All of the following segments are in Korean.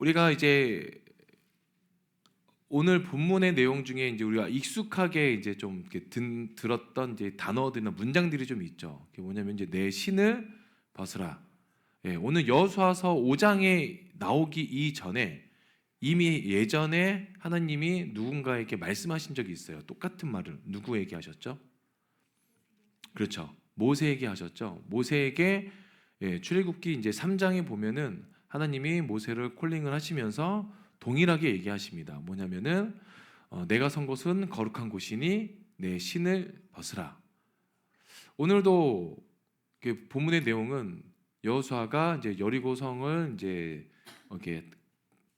우리가 이제 오늘 본문의 내용 중에 이제 우리가 익숙하게 이제 좀 이렇게 들었던 이제 단어들이나 문장들이 좀 있죠. 그게 뭐냐면 이제 내 신을 벗으라. 예, 오늘 여호수아서 5장에 나오기 이전에 이미 예전에 하나님이 누군가에게 말씀하신 적이 있어요. 똑같은 말을 누구에게 하셨죠? 그렇죠. 모세에게 하셨죠. 모세에게 출애굽기 이제 3장에 보면은 하나님이 모세를 콜링을 하시면서 동일하게 얘기하십니다. 뭐냐면은 내가 선 곳은 거룩한 곳이니 내 신을 벗으라. 오늘도 본문의 내용은 여호수아가 이제 여리고성을 이제 이렇게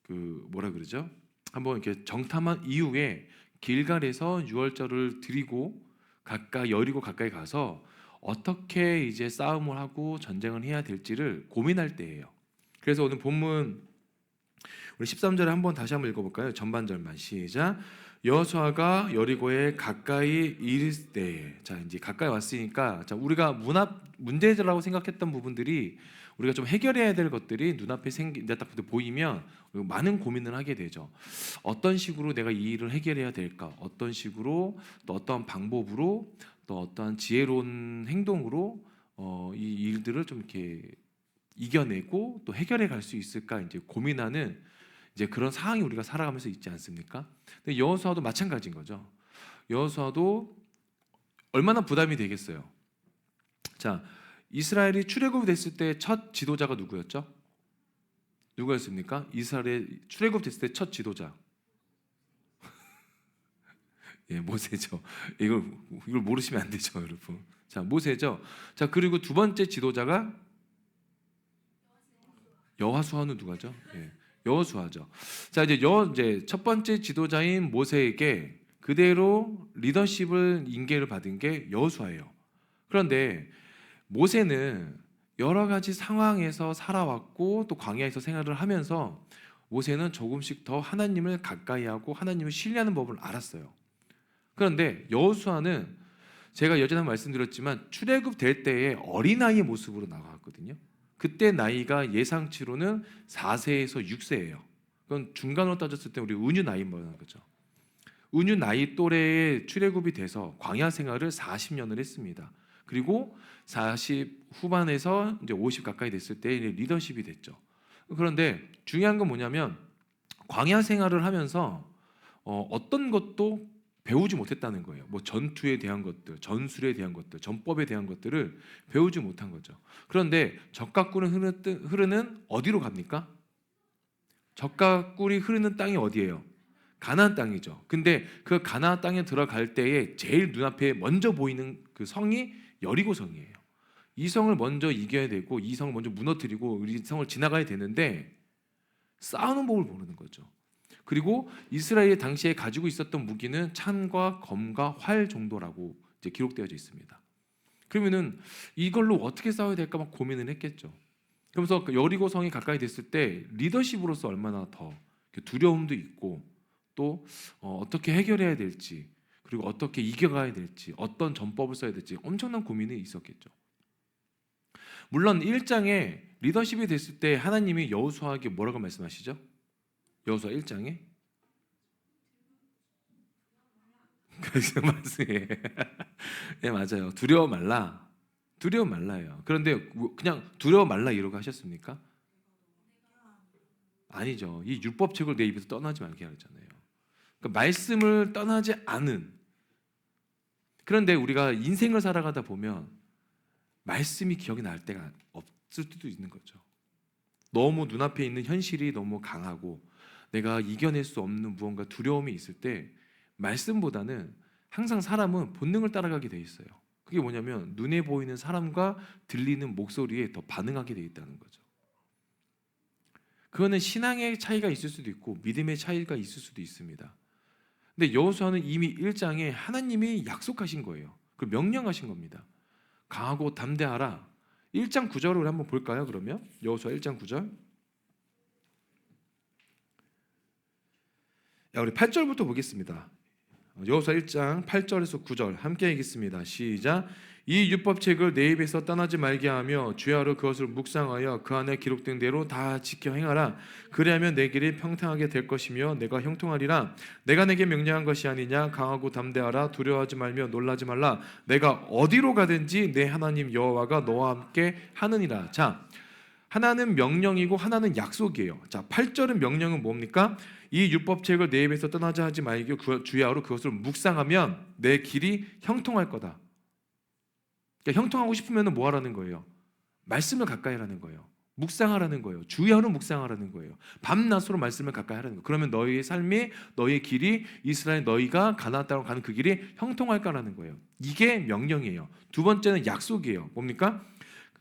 그 뭐라 그러죠? 한번 이렇게 정탐한 이후에 길갈에서 유월절을 드리고 여리고 가까이 가서 어떻게 이제 싸움을 하고 전쟁을 해야 될지를 고민할 때예요. 그래서 오늘 본문 우리 13절에 한번 다시 한번 읽어볼까요? 전반절만 시작. 여호수아가 여리고에 가까이 이를 때에, 자 이제 가까이 왔으니까 자 우리가 문제라고 생각했던 부분들이 우리가 좀 해결해야 될 것들이 눈앞에 딱 보이면 많은 고민을 하게 되죠. 어떤 식으로 내가 이 일을 해결해야 될까? 어떤 식으로 또 어떠한 방법으로 또 어떠한 지혜로운 행동으로 이 일들을 좀 이렇게 이겨내고 또 해결해 갈 수 있을까 이제 고민하는 이제 그런 상황이 우리가 살아가면서 있지 않습니까? 근데 여호수아도 마찬가지인 거죠. 여호수아도 얼마나 부담이 되겠어요. 자, 이스라엘이 출애굽이 됐을 때 첫 지도자가 누구였죠? 누구였습니까? 이스라엘의 출애굽 됐을 때 첫 지도자. 예, 모세죠. 이걸 모르시면 안 되죠, 여러분. 자, 모세죠. 자, 그리고 두 번째 지도자가 여호수아는 누가죠? 예, 여호수아죠. 자, 이제 첫 번째 지도자인 모세에게 그대로 리더십을 인계를 받은 게 여호수아예요. 그런데 모세는 여러 가지 상황에서 살아왔고 또 광야에서 생활을 하면서 모세는 조금씩 더 하나님을 가까이하고 하나님을 신뢰하는 법을 알았어요. 그런데 여호수아는 제가 예전에 말씀드렸지만 출애굽 될 때에 어린아이의 모습으로 나왔거든요. 그때 나이가 예상치로는 4세에서 6세예요. 그건 중간으로 따졌을 때 우리 은유 나이 말하는 거죠. 은유 나이 또래에 출애굽이 돼서 광야 생활을 40년을 했습니다. 그리고 40 후반에서 이제 50 가까이 됐을 때 리더십이 됐죠. 그런데 중요한 건 뭐냐면 광야 생활을 하면서 어떤 것도 배우지 못했다는 거예요. 뭐 전투에 대한 것들, 전술에 대한 것들, 전법에 대한 것들을 배우지 못한 거죠. 그런데 젖과 꿀은 흐르는 어디로 갑니까? 젖과 꿀이 흐르는 땅이 어디예요? 가나안 땅이죠. 근데 그 가나안 땅에 들어갈 때에 제일 눈앞에 먼저 보이는 그 성이 여리고 성이에요. 이 성을 먼저 이겨야 되고 이 성을 먼저 무너뜨리고 이 성을 지나가야 되는데 싸우는 법을 모르는 거죠. 그리고 이스라엘이 당시에 가지고 있었던 무기는 창과 검과 활 정도라고 이제 기록되어져 있습니다. 그러면은 이걸로 어떻게 싸워야 될까 막 고민을 했겠죠. 그러면서 여리고 성이 가까이 됐을 때 리더십으로서 얼마나 더 두려움도 있고 또 어떻게 해결해야 될지 그리고 어떻게 이겨가야 될지 어떤 전법을 써야 될지 엄청난 고민이 있었겠죠. 물론 1장에 리더십이 됐을 때 하나님이 여호수아에게 뭐라고 말씀하시죠? 여호수아 1장에 네, 맞아요. 두려워 말라. 두려워 말라요. 그런데 그냥 두려워 말라 이러고 하셨습니까? 아니죠. 이 율법책을 내 입에서 떠나지 말게 하잖아요. 그러니까 말씀을 떠나지 않은. 그런데 우리가 인생을 살아가다 보면 말씀이 기억이 날 때가 없을 수도 있는 거죠. 너무 눈앞에 있는 현실이 너무 강하고 내가 이겨낼 수 없는 무언가 두려움이 있을 때 말씀보다는 항상 사람은 본능을 따라가게 돼 있어요. 그게 뭐냐면 눈에 보이는 사람과 들리는 목소리에 더 반응하게 돼 있다는 거죠. 그거는 신앙의 차이가 있을 수도 있고 믿음의 차이가 있을 수도 있습니다. 근데 여호수아는 이미 1장에 하나님이 약속하신 거예요. 그 명령하신 겁니다. 강하고 담대하라. 1장 9절을 한번 볼까요? 그러면 여호수아 1장 9절. 우리 8절부터 보겠습니다. 여호수아 1장 8절에서 9절 함께 읽겠습니다. 시작. 이 율법책을 내 입에서 떠나지 말게 하며 주야로 그것을 묵상하여 그 안에 기록된 대로 다 지켜 행하라. 그리하면 내 길이 평탄하게 될 것이며 내가 형통하리라. 내가 내게 명령한 것이 아니냐. 강하고 담대하라. 두려워하지 말며 놀라지 말라. 내가 어디로 가든지 내 하나님 여호와가 너와 함께 하느니라. 자, 하나는 명령이고 하나는 약속이에요. 자, 8절은 명령은 뭡니까? 이 율법책을 내 입에서 떠나지 하지 말고 주야로 그것을 묵상하면 내 길이 형통할 거다. 그러니까 형통하고 싶으면 뭐 하라는 거예요? 말씀을 가까이 하라는 거예요. 묵상하라는 거예요. 주야로 묵상하라는 거예요. 밤낮으로 말씀을 가까이 하라는 거예요. 그러면 너희의 삶이, 너희의 길이, 이스라엘 너희가 가나안 땅으로 가는 그 길이 형통할까라는 거예요. 이게 명령이에요. 두 번째는 약속이에요. 뭡니까?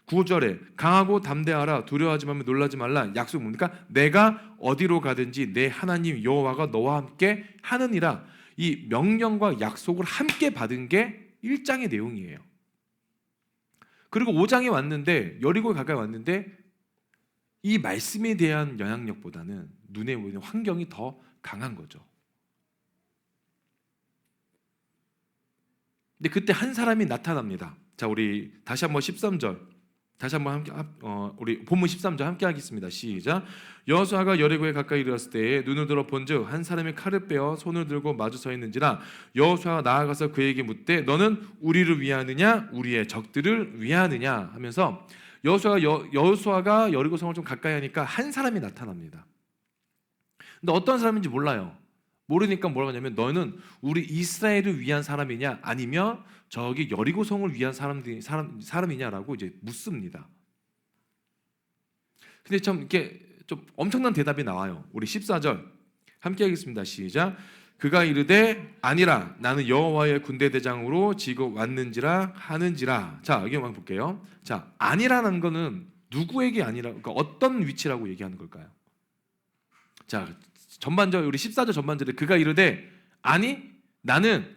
9절에 강하고 담대하라. 두려워하지 말며 놀라지 말라. 약속 뭡니까? 내가 어디로 가든지 내 하나님 여호와가 너와 함께 하느니라. 이 명령과 약속을 함께 받은 게 1장의 내용이에요. 그리고 5장에 왔는데, 여리고에 가까이 왔는데 이 말씀에 대한 영향력보다는 눈에 보이는 환경이 더 강한 거죠. 근데 그때 한 사람이 나타납니다. 자, 우리 다시 한번 13절 다시 한번 함께 우리 본문 13절 함께 하겠습니다. 시작. 여호수아가 여리고에 가까이 이르렀을 때에 눈을 들어 본즉 한 사람이 칼을 빼어 손을 들고 마주 서 있는지라. 여호수아가 나아가서 그에게 묻되 너는 우리를 위하느냐 우리의 적들을 위하느냐 하면서 여호수아가 여리고 성을 좀 가까이 하니까 한 사람이 나타납니다. 근데 어떤 사람인지 몰라요. 모르니까 뭐라고 하냐면 너는 우리 이스라엘을 위한 사람이냐 아니면 저기 여리고 성을 위한 사람이냐라고 이제 묻습니다. 근데 참 이렇게 좀 엄청난 대답이 나와요. 우리 14절 함께 하겠습니다. 시작. 그가 이르되 아니라 나는 여호와의 군대 대장으로 지금 왔는지라 하는지라. 자, 여기 한번 볼게요. 자, 아니라는 거는 누구에게 아니라, 그러니까 어떤 위치라고 얘기하는 걸까요? 자, 전반절 우리 14절 전반절에 그가 이르되 아니 나는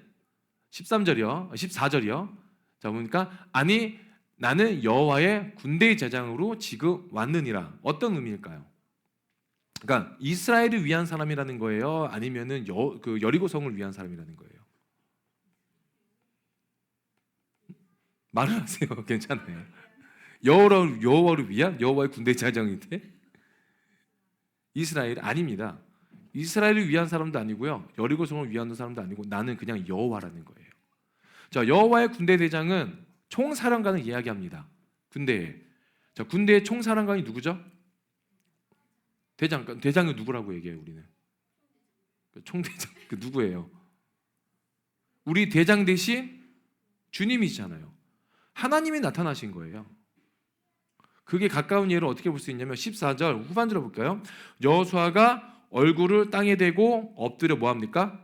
13절이요 14절이요. 자, 보니까 아니 나는 여호와의 군대의 제장으로 지금 왔느니라. 어떤 의미일까요? 그러니까 이스라엘을 위한 사람이라는 거예요? 아니면은 여리고 성을 위한 사람이라는 거예요? 말을 하세요. 괜찮아요. 여호와를 위한 여호와의 군대 제장인데 이스라엘 아닙니다. 이스라엘을 위한 사람도 아니고요. 여리고 성을 위한 사람도 아니고 나는 그냥 여호와라는 거예요. 자, 여호와의 군대 대장은 총사령관을 이야기합니다. 자, 군대의 총사령관이 누구죠? 대장이 누구라고 얘기해요, 우리는? 총대장. 그 누구예요? 우리 대장 대신 주님이시잖아요. 하나님이 나타나신 거예요. 그게 가까운 예를 어떻게 볼 수 있냐면 14절 후반절을 볼까요? 여호수아가 얼굴을 땅에 대고 엎드려 뭐합니까?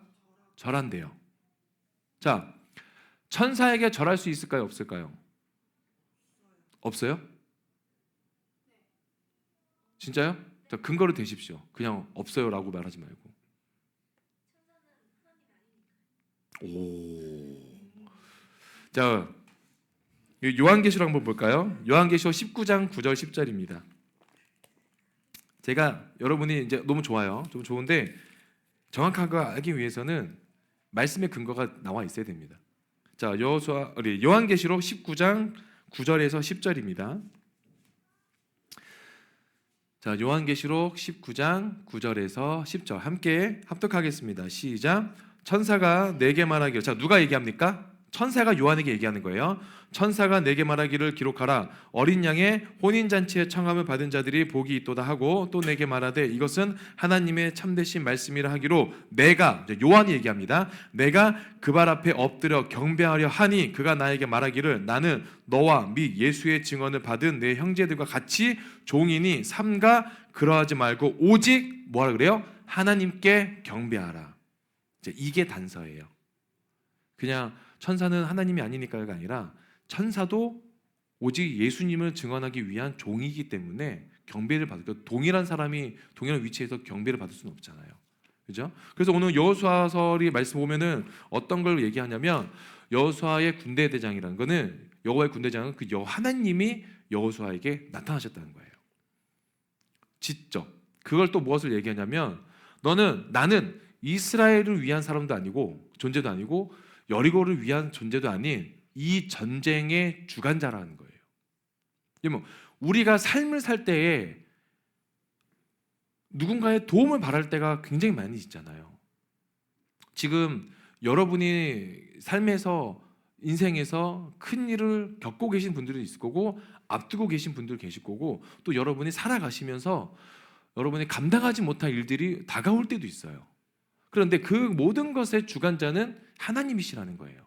절한대요. 자, 천사에게 절할 수 있을까요? 없을까요? 없어요? 진짜요? 자, 근거를 대십시오. 그냥 없어요라고 말하지 말고. 오. 자, 요한계시록 한번 볼까요? 요한계시록 19장 9절 10절입니다. 제가 여러분이 이제 너무 좋아요. 좀 좋은데 정확한 거 알기 위해서는 말씀의 근거가 나와 있어야 됩니다. 자, 요한계시록 19장 9절에서 10절입니다. 자, 요한계시록 19장 9절에서 10절 함께 합독하겠습니다. 시작. 천사가 내게 말하기를. 자, 누가 얘기합니까? 천사가 요한에게 얘기하는 거예요. 천사가 내게 말하기를 기록하라. 어린 양의 혼인잔치에 청함을 받은 자들이 복이 있도다 하고 또 내게 말하되 이것은 하나님의 참되신 말씀이라 하기로 내가, 요한이 얘기합니다. 내가 그 발 앞에 엎드려 경배하려 하니 그가 나에게 말하기를 나는 너와 및 예수의 증언을 받은 내 형제들과 같이 종이니 삼가 그러하지 말고 오직 뭐라 그래요? 하나님께 경배하라. 이게 단서예요. 그냥 천사는 하나님이 아니니까가 아니라 천사도 오직 예수님을 증언하기 위한 종이기 때문에 경배를 받을, 동일한 사람이 동일한 위치에서 경배를 받을 수는 없잖아요. 그죠? 그래서 오늘 여호수아서리 말씀 보면은 어떤 걸 얘기하냐면 여호수아의 군대 대장이라는 거는 여호와의 군대 대장은 그 하나님이 여호수아에게 나타나셨다는 거예요. 직접. 그걸 또 무엇을 얘기하냐면 나는 이스라엘을 위한 사람도 아니고 존재도 아니고 여리고를 위한 존재도 아닌 이 전쟁의 주관자라는 거예요. 뭐 우리가 삶을 살 때에 누군가의 도움을 바랄 때가 굉장히 많이 있잖아요. 지금 여러분이 삶에서 인생에서 큰 일을 겪고 계신 분들이 있을 거고 앞두고 계신 분들 계실 거고 또 여러분이 살아가시면서 여러분이 감당하지 못할 일들이 다가올 때도 있어요. 그런데 그 모든 것의 주관자는 하나님이시라는 거예요.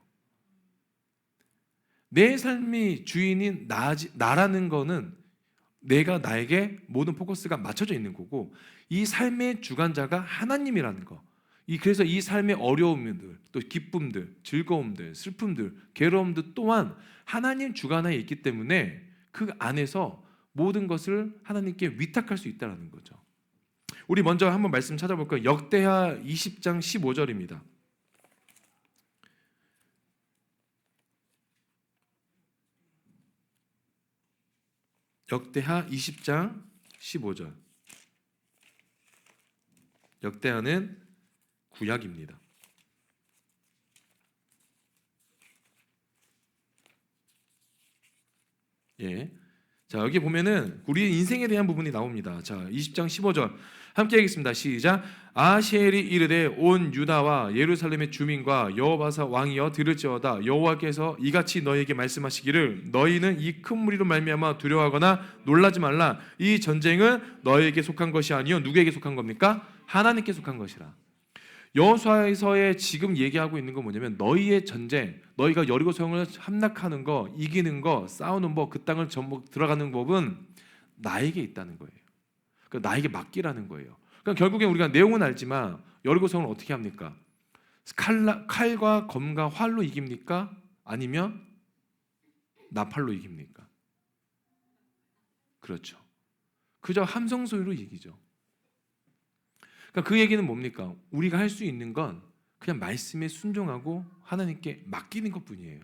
내 삶의 주인인 나라는 거는 내가 나에게 모든 포커스가 맞춰져 있는 거고 이 삶의 주관자가 하나님이라는 거. 그래서 이 삶의 어려움들, 또 기쁨들, 즐거움들, 슬픔들, 괴로움들 또한 하나님 주관하에 있기 때문에 그 안에서 모든 것을 하나님께 위탁할 수 있다는 거죠. 우리 먼저 한번 말씀 찾아볼까요? 역대하 20장 15절입니다. 역대하 20장 15절. 역대하는 구약입니다. 예. 자, 여기 보면은 우리 인생에 대한 부분이 나옵니다. 자, 20장 15절 함께 하겠습니다. 시작. 아시엘이 이르되 온 유다와 예루살렘의 주민과 여호와사 왕이여 들을지어다. 여호와께서 이같이 너희에게 말씀하시기를 너희는 이 큰 무리로 말미암아 두려워하거나 놀라지 말라. 이 전쟁은 너희에게 속한 것이 아니요 누구에게 속한 겁니까? 하나님께 속한 것이라. 여호수아에서의 지금 얘기하고 있는 건 뭐냐면 너희의 전쟁, 너희가 여리고 성을 함락하는 거, 이기는 거, 싸우는 법, 그 땅을 전부 들어가는 법은 나에게 있다는 거예요. 그러니까 나에게 맡기라는 거예요. 그러니까 결국엔 우리가 내용은 알지만 여리고 성을 어떻게 합니까? 칼과 검과 활로 이깁니까? 아니면 나팔로 이깁니까? 그렇죠. 그저 함성 소리로 이기죠. 그러니까 그 얘기는 뭡니까? 우리가 할 수 있는 건 그냥 말씀에 순종하고 하나님께 맡기는 것뿐이에요.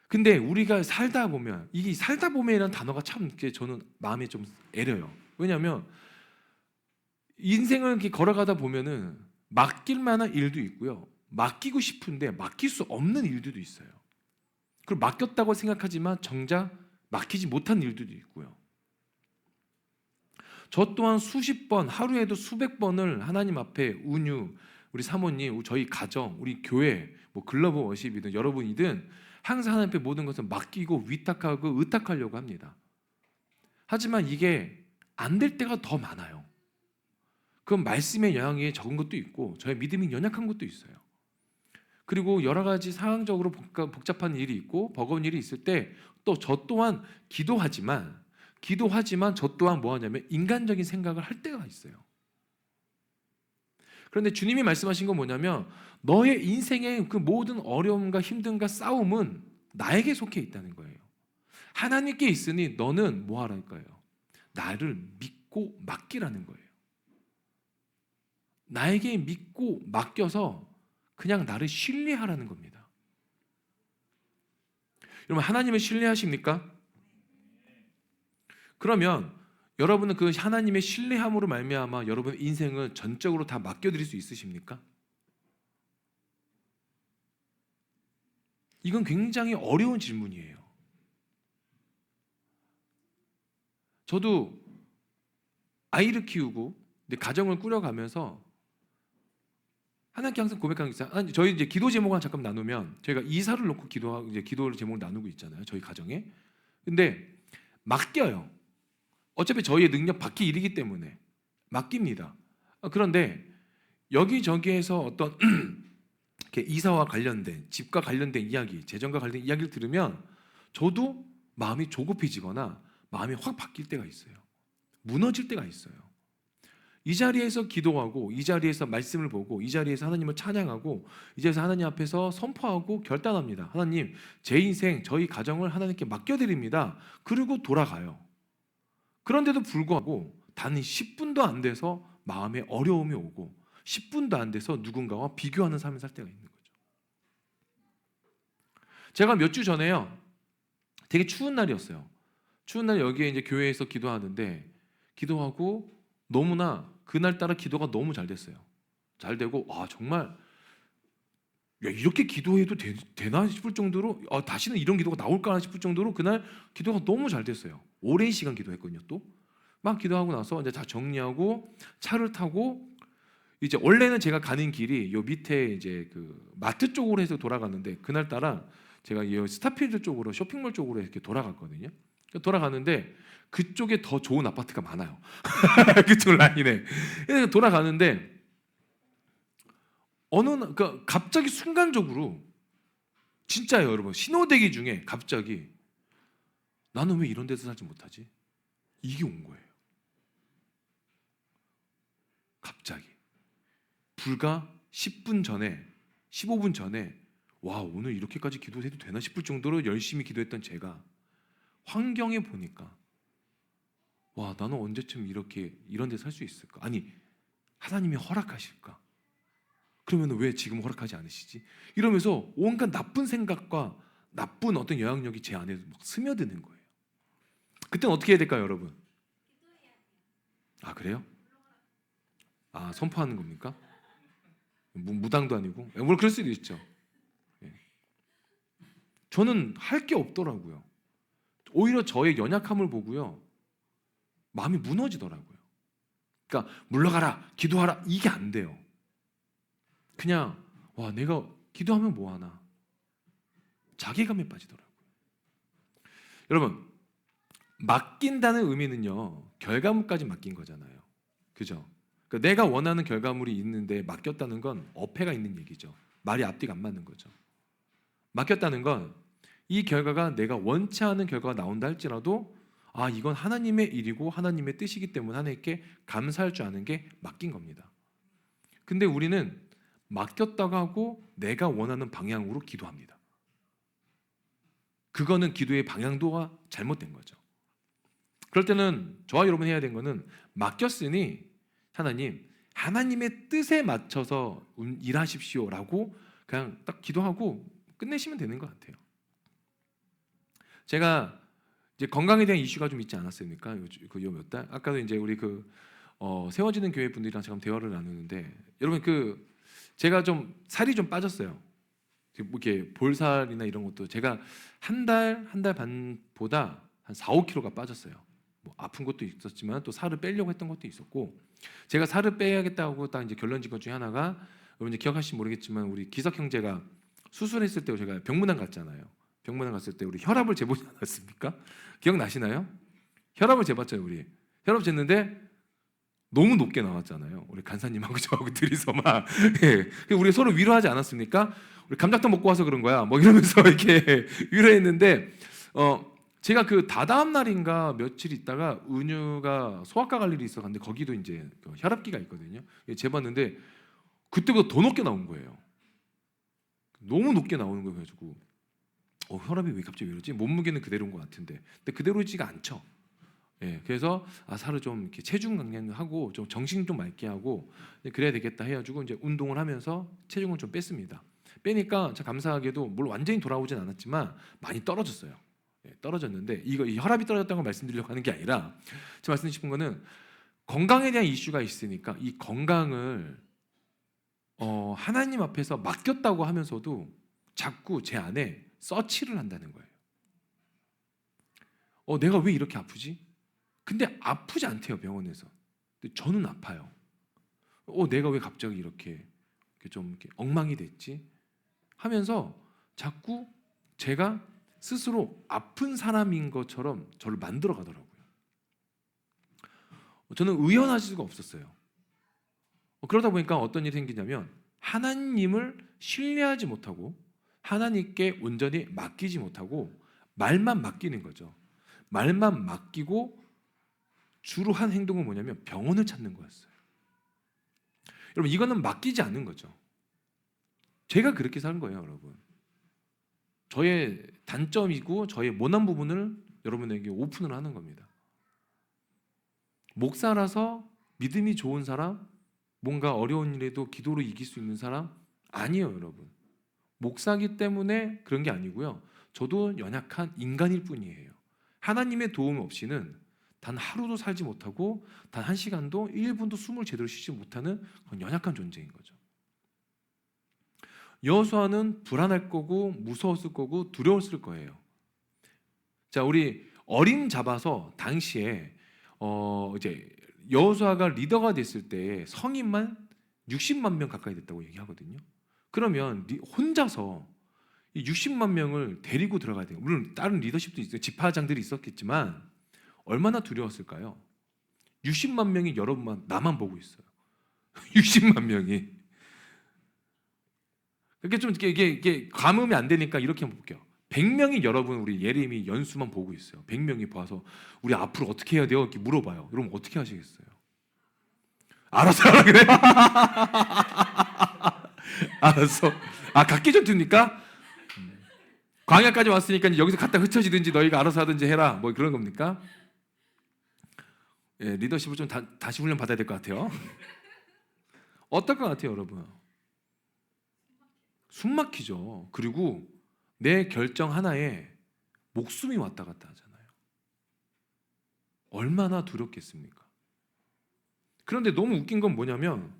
근데 우리가 살다 보면 이게 살다 보면이라는 단어가 참 저는 마음에 좀 애려요. 왜냐하면 인생을 이렇게 걸어가다 보면은 맡길 만한 일도 있고요. 맡기고 싶은데 맡길 수 없는 일들도 있어요. 그리고 맡겼다고 생각하지만 정작 맡기지 못한 일들도 있고요. 저 또한 수십 번, 하루에도 수백 번을 하나님 앞에 운유, 우리 사모님, 저희 가정, 우리 교회, 뭐 글로벌 워십이든 여러분이든 항상 하나님 앞에 모든 것을 맡기고 위탁하고 의탁하려고 합니다. 하지만 이게 안 될 때가 더 많아요. 그건 말씀의 영향이 적은 것도 있고 저의 믿음이 연약한 것도 있어요. 그리고 여러 가지 상황적으로 복잡한 일이 있고 버거운 일이 있을 때 또 저 또한 기도하지만 저 또한 뭐 하냐면 인간적인 생각을 할 때가 있어요. 그런데 주님이 말씀하신 건 뭐냐면 너의 인생의 그 모든 어려움과 힘듦과 싸움은 나에게 속해 있다는 거예요. 하나님께 있으니 너는 뭐 하라니까요? 나를 믿고 맡기라는 거예요. 나에게 믿고 맡겨서 그냥 나를 신뢰하라는 겁니다. 여러분 하나님을 신뢰하십니까? 그러면 여러분은 그 하나님의 신뢰함으로 말미암아 여러분의 인생을 전적으로 다 맡겨드릴 수 있으십니까? 이건 굉장히 어려운 질문이에요. 저도 아이를 키우고 가정을 꾸려가면서 하나님께 항상 고백하는 게 있어요. 저희 이제 기도 제목을 잠깐 나누면 저희가 이사를 놓고 기도 제목을 나누고 있잖아요. 저희 가정에. 근데 맡겨요. 어차피 저희의 능력 밖의 일이기 때문에 맡깁니다. 그런데 여기저기에서 어떤 이사와 관련된 집과 관련된 이야기, 재정과 관련된 이야기를 들으면 저도 마음이 조급해지거나 마음이 확 바뀔 때가 있어요. 무너질 때가 있어요. 이 자리에서 기도하고 이 자리에서 말씀을 보고 이 자리에서 하나님을 찬양하고 이 자리에서 하나님 앞에서 선포하고 결단합니다. 하나님, 제 인생, 저희 가정을 하나님께 맡겨드립니다. 그리고 돌아가요. 그런데도 불구하고 단 10분도 안 돼서 마음에 어려움이 오고 10분도 안 돼서 누군가와 비교하는 삶을 살 때가 있는 거죠. 제가 몇 주 전에요. 되게 추운 날이었어요. 추운 날 여기에 이제 교회에서 기도하는데 기도하고 너무나 그날따라 기도가 너무 잘 됐어요. 잘 되고 정말 야, 이렇게 기도해도 되나 싶을 정도로 다시는 이런 기도가 나올까 싶을 정도로 그날 기도가 너무 잘 됐어요. 오랜 시간 기도했거든요. 또 막 기도하고 나서 이제 다 정리하고 차를 타고 이제 원래는 제가 가는 길이 요 밑에 이제 그 마트 쪽으로 해서 돌아갔는데 그날따라 제가 이 스타필드 쪽으로 쇼핑몰 쪽으로 이렇게 돌아갔거든요. 돌아가는데 그쪽에 더 좋은 아파트가 많아요. 그쪽 라인에. 그래서 돌아가는데 그러니까 갑자기 순간적으로 진짜예요, 여러분. 신호대기 중에 갑자기 나는 왜 이런 데서 살지 못하지? 이게 온 거예요. 갑자기 불과 10분 전에 15분 전에 와 오늘 이렇게까지 기도해도 되나 싶을 정도로 열심히 기도했던 제가 환경에 보니까 와 나는 언제쯤 이런 데 살 수 있을까? 아니 하나님이 허락하실까? 그러면 왜 지금 허락하지 않으시지? 이러면서 온갖 나쁜 생각과 나쁜 어떤 영향력이 제 안에 막 스며드는 거예요. 그때는 어떻게 해야 될까요, 여러분? 그래요? 선포하는 겁니까? 무당도 아니고 물론 그럴 수도 있죠. 저는 할 게 없더라고요. 오히려 저의 연약함을 보고요 마음이 무너지더라고요. 그러니까 물러가라 기도하라 이게 안 돼요. 그냥 와 내가 기도하면 뭐하나 자괴감에 빠지더라고요. 여러분 맡긴다는 의미는요 결과물까지 맡긴 거잖아요. 그죠? 그러니까 내가 원하는 결과물이 있는데 맡겼다는 건 어폐가 있는 얘기죠. 말이 앞뒤가 안 맞는 거죠. 맡겼다는 건 이 결과가 내가 원치 않은 결과가 나온다 할지라도 이건 하나님의 일이고 하나님의 뜻이기 때문에 하나님께 감사할 줄 아는 게 맡긴 겁니다. 근데 우리는 맡겼다고 하고 내가 원하는 방향으로 기도합니다. 그거는 기도의 방향도가 잘못된 거죠. 그럴 때는 저와 여러분이 해야 되는 거는 맡겼으니 하나님의 뜻에 맞춰서 일하십시오라고 그냥 딱 기도하고 끝내시면 되는 것 같아요. 제가 이제 건강에 대한 이슈가 좀 있지 않았습니까? 요 몇 달? 아까도 이제 우리 세워지는 교회 분들이랑 제가 대화를 나누는데 여러분 제가 좀 살이 좀 빠졌어요. 이렇게 볼살이나 이런 것도 제가 한 달 반보다 한 4-5kg가 빠졌어요. 뭐 아픈 것도 있었지만 또 살을 빼려고 했던 것도 있었고 제가 살을 빼야겠다고 딱 이제 결론진 것 중에 하나가 여러분 이제 기억하실지 모르겠지만 우리 기석 형제가 수술했을 때 제가 병문안 갔잖아요. 병문안 갔을 때 우리 혈압을 재보지 않았습니까? 기억나시나요? 혈압을 재봤죠 우리. 혈압 쟀는데 너무 높게 나왔잖아요. 우리 간사님하고 저하고 둘이서 막 우리 서로 위로하지 않았습니까? 우리 감자탕 먹고 와서 그런 거야. 뭐 이러면서 이렇게 위로했는데 제가 다다음 날인가 며칠 있다가 은유가 소아과 갈 일이 있어 갔는데 거기도 이제 혈압기가 있거든요. 재봤는데 그때보다 더 높게 나온 거예요. 너무 높게 나오는 거예요. 그래가지고 혈압이 왜 갑자기 왜 이러지? 몸무게는 그대로인 것 같은데 근데 그대로지가 않죠. 그래서 살을 좀 이렇게 체중 강량하고 좀 정신 좀 맑게 하고 그래야 되겠다 해가지고 이제 운동을 하면서 체중을 좀 뺐습니다. 빼니까 참 감사하게도 물론 완전히 돌아오진 않았지만 많이 떨어졌어요. 떨어졌는데 이 혈압이 떨어졌다는 걸 말씀드리려고 하는 게 아니라 제가 말씀드리고 싶은 거는 건강에 대한 이슈가 있으니까 이 건강을 하나님 앞에서 맡겼다고 하면서도 자꾸 제 안에 서치를 한다는 거예요. 내가 왜 이렇게 아프지? 근데 아프지 않대요 병원에서. 근데 저는 아파요. 내가 왜 갑자기 이렇게 좀 이렇게 엉망이 됐지? 하면서 자꾸 제가 스스로 아픈 사람인 것처럼 저를 만들어 가더라고요. 저는 의연할 수가 없었어요. 그러다 보니까 어떤 일이 생기냐면 하나님을 신뢰하지 못하고 하나님께 온전히 맡기지 못하고 말만 맡기는 거죠. 말만 맡기고 주로 한 행동은 뭐냐면 병원을 찾는 거였어요. 여러분 이거는 맡기지 않는 거죠. 제가 그렇게 사는 거예요, 여러분. 저의 단점이고 저의 모난 부분을 여러분에게 오픈을 하는 겁니다. 목사라서 믿음이 좋은 사람, 뭔가 어려운 일에도 기도로 이길 수 있는 사람 아니에요, 여러분. 목사기 때문에 그런 게 아니고요. 저도 연약한 인간일 뿐이에요. 하나님의 도움 없이는 단 하루도 살지 못하고 단 1시간도 1분도 숨을 제대로 쉬지 못하는 그런 연약한 존재인 거죠. 여호수아는 불안할 거고 무서웠을 거고 두려웠을 거예요. 자, 우리 어림 잡아서 당시에 이제 여호수아가 리더가 됐을 때 성인만 60만 명 가까이 됐다고 얘기하거든요. 그러면 혼자서 이 60만 명을 데리고 들어가야 돼요. 물론 다른 리더십도 있어요. 지파장들이 있었겠지만 얼마나 두려웠을까요? 60만 명이 여러분만 나만 보고 있어요. 60만 명이. 이게 좀 이게 감음이 안 되니까 이렇게 한번 볼게요. 100명이 여러분 우리 예레미 연수만 보고 있어요. 100명이 봐서 우리 앞으로 어떻게 해야 돼요? 이렇게 물어봐요. 여러분 어떻게 하시겠어요? 알아서 하라 그래? 알았어. 각기 전투입니까? 광야까지 왔으니까 여기서 갖다 흩어지든지 너희가 알아서 하든지 해라. 뭐 그런 겁니까? 예, 리더십을 좀 다시 훈련 받아야 될 것 같아요. 어떨 것 같아요, 여러분? 숨 막히죠. 그리고 내 결정 하나에 목숨이 왔다 갔다 하잖아요. 얼마나 두렵겠습니까? 그런데 너무 웃긴 건 뭐냐면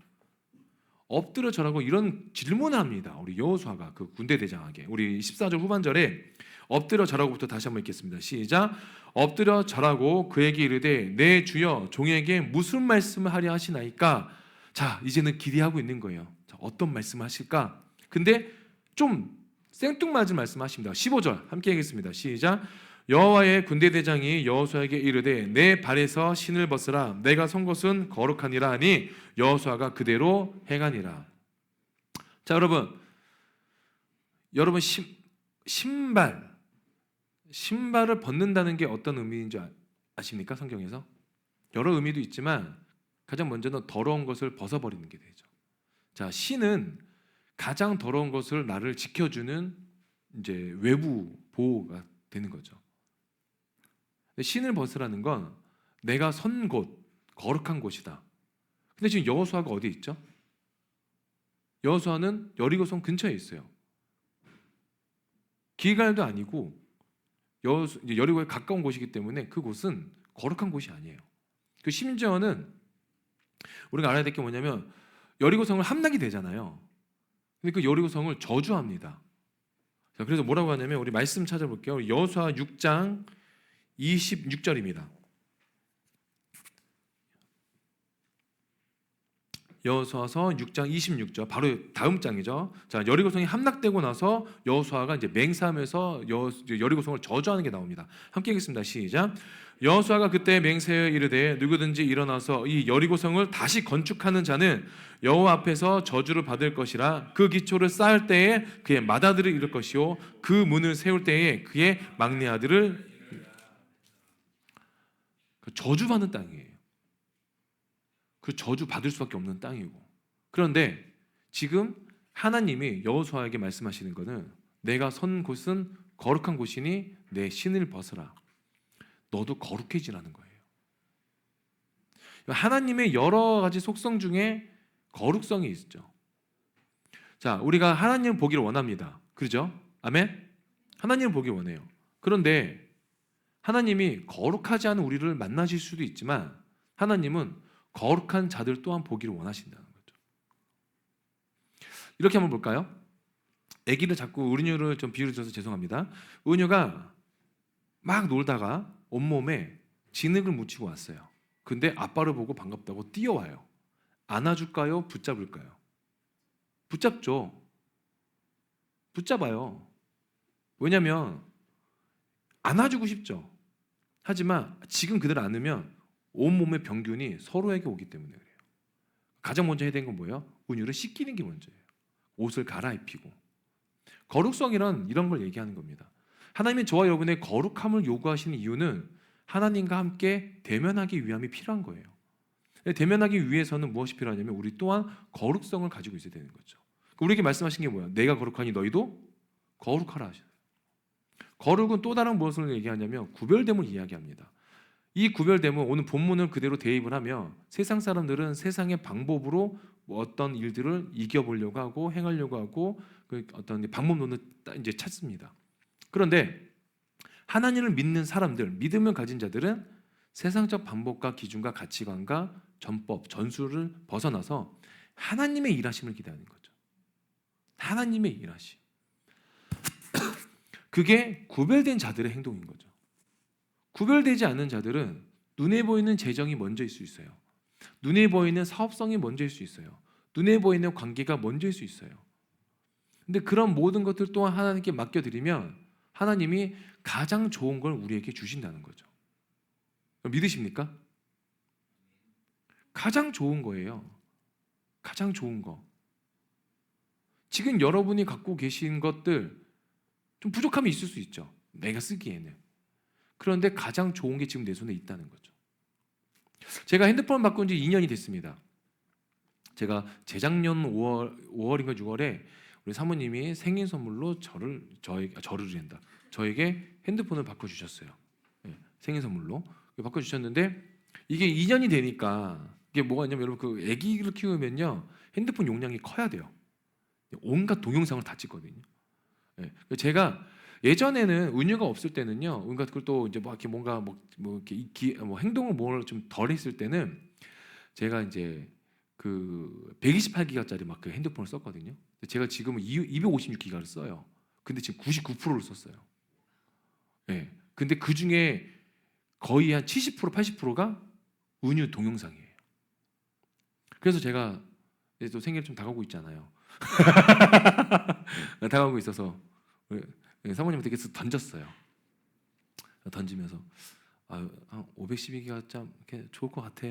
엎드려 절하고 이런 질문을 합니다. 우리 여호수아가 그 군대 대장에게. 우리 14절 후반절에 엎드려 절하고부터 다시 한번 읽겠습니다. 시작. 엎드려 절하고 그에게 이르되 내 주여 종에게 무슨 말씀을 하려 하시나이까. 자, 이제는 기대하고 있는 거예요. 자, 어떤 말씀을 하실까? 근데 좀 생뚱맞은 말씀하십니다. 15절 함께 하겠습니다. 시작. 여호와의 군대 대장이 여호수아에게 이르되 내 발에서 신을 벗으라. 내가 선 곳은 거룩하니라 하니 여호수아가 그대로 행하니라. 자, 여러분 신발을 벗는다는 게 어떤 의미인 줄 아십니까? 성경에서 여러 의미도 있지만 가장 먼저는 더러운 것을 벗어버리는 게 되죠. 자, 신은 가장 더러운 것을 나를 지켜주는 이제 외부 보호가 되는 거죠. 신을 벗으라는 건 내가 선 곳, 거룩한 곳이다. 근데 지금 여호수아가 어디 있죠? 여호수아는 여리고성 근처에 있어요. 길갈도 아니고 여리고에 가까운 곳이기 때문에 그곳은 거룩한 곳이 아니에요. 그 심지어는 우리가 알아야 될 게 뭐냐면 여리고성을 함락이 되잖아요. 근데 그 여리고성을 저주합니다. 자, 그래서 뭐라고 하냐면 우리 말씀 찾아볼게요. 여호수아 6장 26절입니다. 여호수아서 6장 26절 바로 다음 장이죠. 자, 여리고성이 함락되고 나서 여호수아가 이제 맹세하면서 여리고성을 저주하는 게 나옵니다. 함께 읽겠습니다. 시작. 여호수아가 그때 맹세하여 이르되 누구든지 일어나서 이 여리고성을 다시 건축하는 자는 여호와 앞에서 저주를 받을 것이라. 그 기초를 쌓을 때에 그의 맏아들을 잃을 것이요 그 문을 세울 때에 그의 막내 아들을. 저주받는 땅이에요. 그 저주 받을 수밖에 없는 땅이고. 그런데 지금 하나님이 여호수아에게 말씀하시는 것은 내가 선 곳은 거룩한 곳이니 내 신을 벗으라. 너도 거룩해지라는 거예요. 하나님의 여러 가지 속성 중에 거룩성이 있죠. 자, 우리가 하나님을 보기를 원합니다. 그렇죠? 아멘? 하나님을 보기 원해요. 그런데 하나님이 거룩하지 않은 우리를 만나실 수도 있지만 하나님은 거룩한 자들 또한 보기를 원하신다는 거죠. 이렇게 한번 볼까요? 아기를 자꾸 은유를 좀 비유를 줘서 죄송합니다. 은유가 막 놀다가 온몸에 진흙을 묻히고 왔어요. 근데 아빠를 보고 반갑다고 뛰어와요. 안아줄까요? 붙잡을까요? 붙잡죠. 붙잡아요. 왜냐하면 안아주고 싶죠. 하지만 지금 그대로 안으면 온몸의 병균이 서로에게 오기 때문에 그래요. 가장 먼저 해야 되는 건 뭐예요? 은유를 씻기는 게 먼저예요. 옷을 갈아입히고. 거룩성이란 이런 걸 얘기하는 겁니다. 하나님이 저와 여러분의 거룩함을 요구하시는 이유는 하나님과 함께 대면하기 위함이 필요한 거예요. 대면하기 위해서는 무엇이 필요하냐면 우리 또한 거룩성을 가지고 있어야 되는 거죠. 우리에게 말씀하신 게 뭐야? 내가 거룩하니 너희도 거룩하라 하셔요. 거룩은 또 다른 무엇을 얘기하냐면 구별됨을 이야기합니다. 이 구별됨은 오늘 본문을 그대로 대입을 하면 세상 사람들은 세상의 방법으로 어떤 일들을 이겨보려고 하고 행하려고 하고 그 어떤 방법론을 이제 찾습니다. 그런데 하나님을 믿는 사람들, 믿음을 가진 자들은 세상적 방법과 기준과 가치관과 전법, 전술을 벗어나서 하나님의 일하심을 기다리는 거죠. 하나님의 일하심. 그게 구별된 자들의 행동인 거죠. 구별되지 않은 자들은 눈에 보이는 재정이 먼저일 수 있어요. 눈에 보이는 사업성이 먼저일 수 있어요. 눈에 보이는 관계가 먼저일 수 있어요. 근데 그런 모든 것들 또한 하나님께 맡겨드리면 하나님이 가장 좋은 걸 우리에게 주신다는 거죠. 믿으십니까? 가장 좋은 거예요. 가장 좋은 거. 지금 여러분이 갖고 계신 것들 좀 부족함이 있을 수 있죠. 내가 쓰기에는. 그런데 가장 좋은 게 지금 내 손에 있다는 거죠. 제가 핸드폰 바꾼 지 2년이 됐습니다. 제가 재작년 5월인가 6월에 우리 사모님이 생일 선물로 저에게 핸드폰을 바꿔주셨어요. 네, 생일 선물로 바꿔주셨는데 이게 2년이 되니까 이게 뭐가 있냐면 여러분 그 아기를 키우면요 핸드폰 용량이 커야 돼요. 온갖 동영상을 다 찍거든요. 네, 제가 예전에는 은유가 없을 때는요, 온갖 그걸 또 이제 뭐 이렇게 뭔가 뭐 행동을 뭘 좀 덜 했을 때는 제가 이제 그 128기가짜리 막 그 핸드폰을 썼거든요. 제가 지금은 256기가를 써요. 근데 지금 99%를 썼어요. 예. 네. 근데 그 중에 거의 한 70% 80%가 은유 동영상이에요. 그래서 제가 이제 또 생일 좀 다가오고 있잖아요. 다가오고 있어서 사모님한테 계속 던졌어요. 던지면서 한 512기가 참 좋을 것 같아.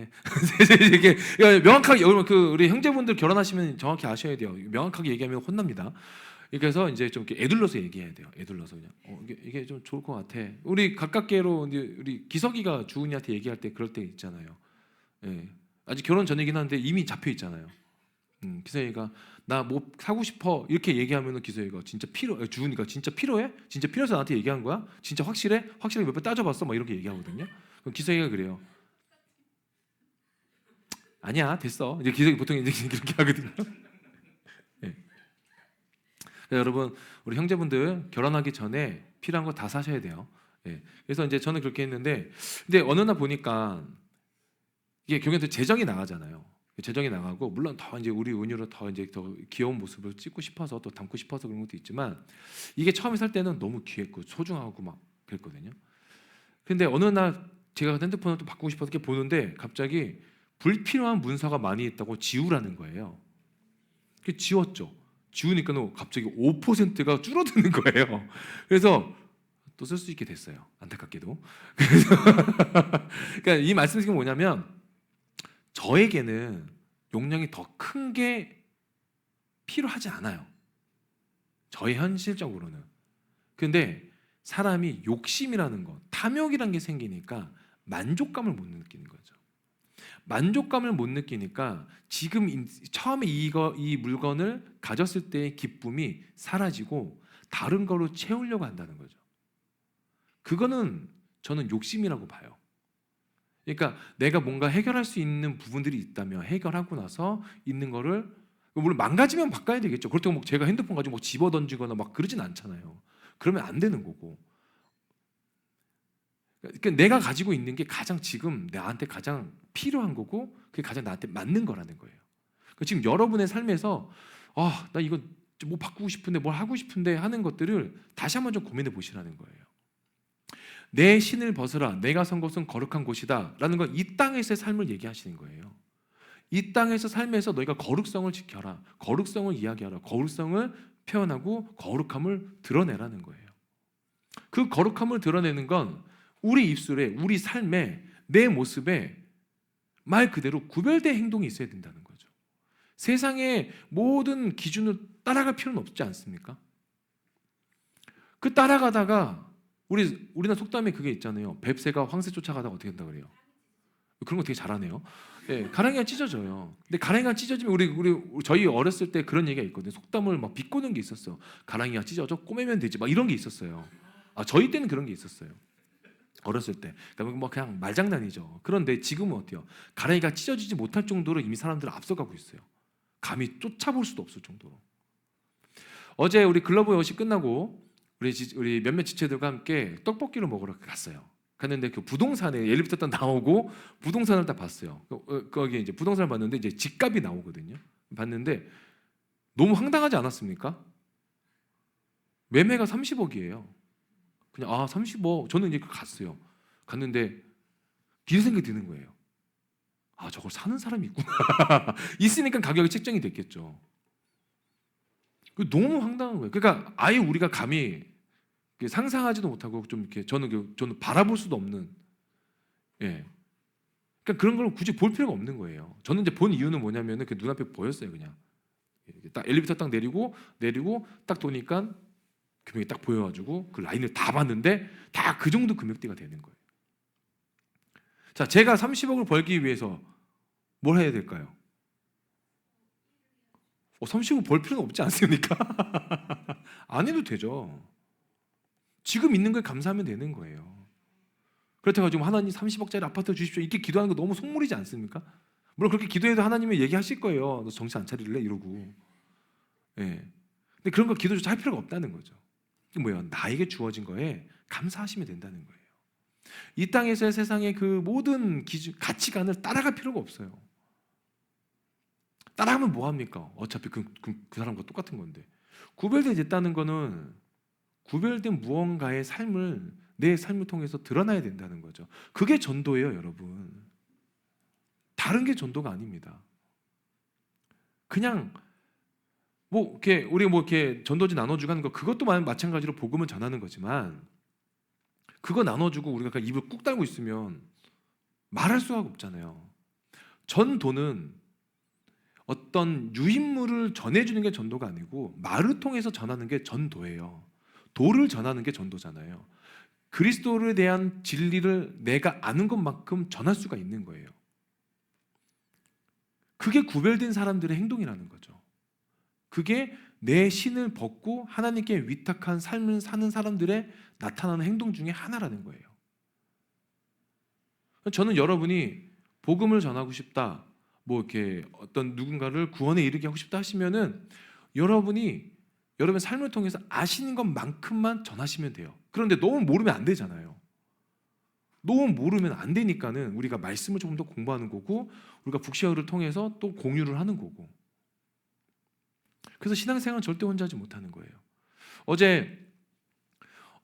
이게 명확하게 우리 형제분들 결혼하시면 정확히 아셔야 돼요. 명확하게 얘기하면 혼납니다. 그래서 이제 좀 이렇게 애둘러서 얘기해야 돼요. 애둘러서 그냥 이게 좀 좋을 것 같아. 우리 가깝게로 이제 우리 기석이가 주은이한테 얘기할 때 그럴 때 있잖아요. 예. 아직 결혼 전이긴 한데 이미 잡혀 있잖아요. 기석이가 나 뭐 사고 싶어 이렇게 얘기하면은 기석이가 진짜 주은이가 진짜 필요해? 진짜 필요해서 나한테 얘기한 거야? 진짜 확실해? 확실하게 몇 번 따져봤어? 막 이렇게 얘기하거든요. 그럼 기석이가 그래요. 아니야 됐어. 이제 기석이 보통 이제 이렇게 하거든요. 네. 여러분 우리 형제분들 결혼하기 전에 필요한 거 다 사셔야 돼요. 네. 그래서 이제 저는 그렇게 했는데 근데 어느 날 보니까 이게 경연도 재정이 나가잖아요. 재정이 나가고 물론 더 이제 우리 은유로 더 이제 더 귀여운 모습을 찍고 싶어서 또 담고 싶어서 그런 것도 있지만 이게 처음에 살 때는 너무 귀했고 소중하고 막 그랬거든요. 근데 어느 날 제가 핸드폰을 또 바꾸고 싶어서 이렇게 보는데 갑자기 불필요한 문서가 많이 있다고 지우라는 거예요. 지웠죠. 지우니까는 갑자기 5%가 줄어드는 거예요. 그래서 또 쓸 수 있게 됐어요. 안타깝게도. 그래서 그러니까 이 말씀이 뭐냐면 저에게는 용량이 더 큰 게 필요하지 않아요. 저의 현실적으로는. 근데 사람이 욕심이라는 것, 탐욕이라는 게 생기니까 만족감을 못 느끼는 거죠. 만족감을 못 느끼니까 지금 처음에 이 물건을 가졌을 때의 기쁨이 사라지고 다른 거로 채우려고 한다는 거죠. 그거는 저는 욕심이라고 봐요. 그러니까 내가 뭔가 해결할 수 있는 부분들이 있다면 해결하고 나서 있는 거를 물론 망가지면 바꿔야 되겠죠. 그렇다고 뭐 제가 핸드폰 가지고 뭐 집어 던지거나 막 그러진 않잖아요. 그러면 안 되는 거고. 그러니까 내가 가지고 있는 게 가장 지금 나한테 가장 필요한 거고 그게 가장 나한테 맞는 거라는 거예요. 그러니까 지금 여러분의 삶에서 나 이거 뭐 바꾸고 싶은데 뭘 하고 싶은데 하는 것들을 다시 한번 좀 고민해 보시라는 거예요. 내 신을 벗으라 내가 선 곳은 거룩한 곳이다 라는 건 이 땅에서의 삶을 얘기하시는 거예요. 이 땅에서 삶에서 너희가 거룩성을 지켜라, 거룩성을 이야기하라, 거룩성을 표현하고 거룩함을 드러내라는 거예요. 그 거룩함을 드러내는 건 우리 입술에 우리 삶에 내 모습에 말 그대로 구별된 행동이 있어야 된다는 거죠. 세상의 모든 기준을 따라갈 필요는 없지 않습니까? 그 따라가다가 우리나라 속담에 그게 있잖아요. 뱁새가 황새 쫓아가다가 어떻게 된다 그래요? 그런 거 되게 잘하네요. 네, 가랑이가 찢어져요. 근데 가랑이가 찢어지면 저희 어렸을 때 그런 얘기가 있거든요. 속담을 막 비꼬는 게 있었어. 가랑이가 찢어져 꼬매면 되지. 막 이런 게 있었어요. 저희 때는 그런 게 있었어요. 어렸을 때. 그러니까 뭐 그냥 말장난이죠. 그런데 지금은 어때요? 가랑이가 찢어지지 못할 정도로 이미 사람들은 앞서가고 있어요. 감히 쫓아볼 수도 없을 정도로. 어제 우리 글러브 여시 끝나고 우리 몇몇 지체들과 함께 떡볶이를 먹으러 갔어요. 갔는데 그 부동산에 엘리베이터 딱 나오고 부동산을 딱 봤어요. 거기 이제 부동산을 봤는데 이제 집값이 나오거든요. 봤는데 너무 황당하지 않았습니까? 매매가 30억이에요. 그냥 30억. 저는 이제 갔어요. 갔는데 길 생각이 드는 거예요. 저걸 사는 사람이 있구나. 있으니까 가격이 책정이 됐겠죠. 너무 황당한 거예요. 그러니까 아예 우리가 감히 상상하지도 못하고 좀 이렇게 저는 바라볼 수도 없는, 예. 그러니까 그런 걸 굳이 볼 필요가 없는 거예요. 저는 이제 본 이유는 뭐냐면은 그 눈앞에 보였어요. 그냥 딱 엘리베이터 딱 내리고 딱 도니까 금액이 딱 보여가지고 그 라인을 다 봤는데 다 그 정도 금액대가 되는 거예요. 자, 제가 30억을 벌기 위해서 뭘 해야 될까요? 30억 벌 필요는 없지 않습니까? 안 해도 되죠. 지금 있는 걸 감사하면 되는 거예요. 그렇다고 지금 하나님 30억짜리 아파트 주십시오 이렇게 기도하는 거 너무 속물이지 않습니까? 물론 그렇게 기도해도 하나님이 얘기하실 거예요. 너 정신 안 차릴래? 이러고. 예. 근데 그런 거 기도조차 할 필요가 없다는 거죠. 이게 뭐예요? 나에게 주어진 거에 감사하시면 된다는 거예요. 이 땅에서의 세상의 그 모든 가치관을 따라갈 필요가 없어요. 따라하면 뭐합니까? 어차피 그 사람과 똑같은 건데. 구별되었다는 거는 구별된 무언가의 삶을 내 삶을 통해서 드러나야 된다는 거죠. 그게 전도예요, 여러분. 다른 게 전도가 아닙니다. 그냥 이렇게 우리 이렇게 전도지 나눠주고 하는 거 그것도 마찬가지로 복음을 전하는 거지만 그거 나눠주고 우리가 그냥 입을 꾹 닫고 있으면 말할 수가 없잖아요. 전도는 어떤 유인물을 전해주는 게 전도가 아니고 말을 통해서 전하는 게 전도예요. 도를 전하는 게 전도잖아요. 그리스도에 대한 진리를 내가 아는 것만큼 전할 수가 있는 거예요. 그게 구별된 사람들의 행동이라는 거죠. 그게 내 신을 벗고 하나님께 위탁한 삶을 사는 사람들의 나타나는 행동 중에 하나라는 거예요. 저는 여러분이 복음을 전하고 싶다, 이렇게 어떤 누군가를 구원에 이르게 하고 싶다 하시면은 여러분이 여러분의 삶을 통해서 아시는 것만큼만 전하시면 돼요. 그런데 너무 모르면 안 되잖아요. 너무 모르면 안 되니까는 우리가 말씀을 조금 더 공부하는 거고 우리가 북시어를 통해서 또 공유를 하는 거고. 그래서 신앙생활은 절대 혼자 하지 못하는 거예요. 어제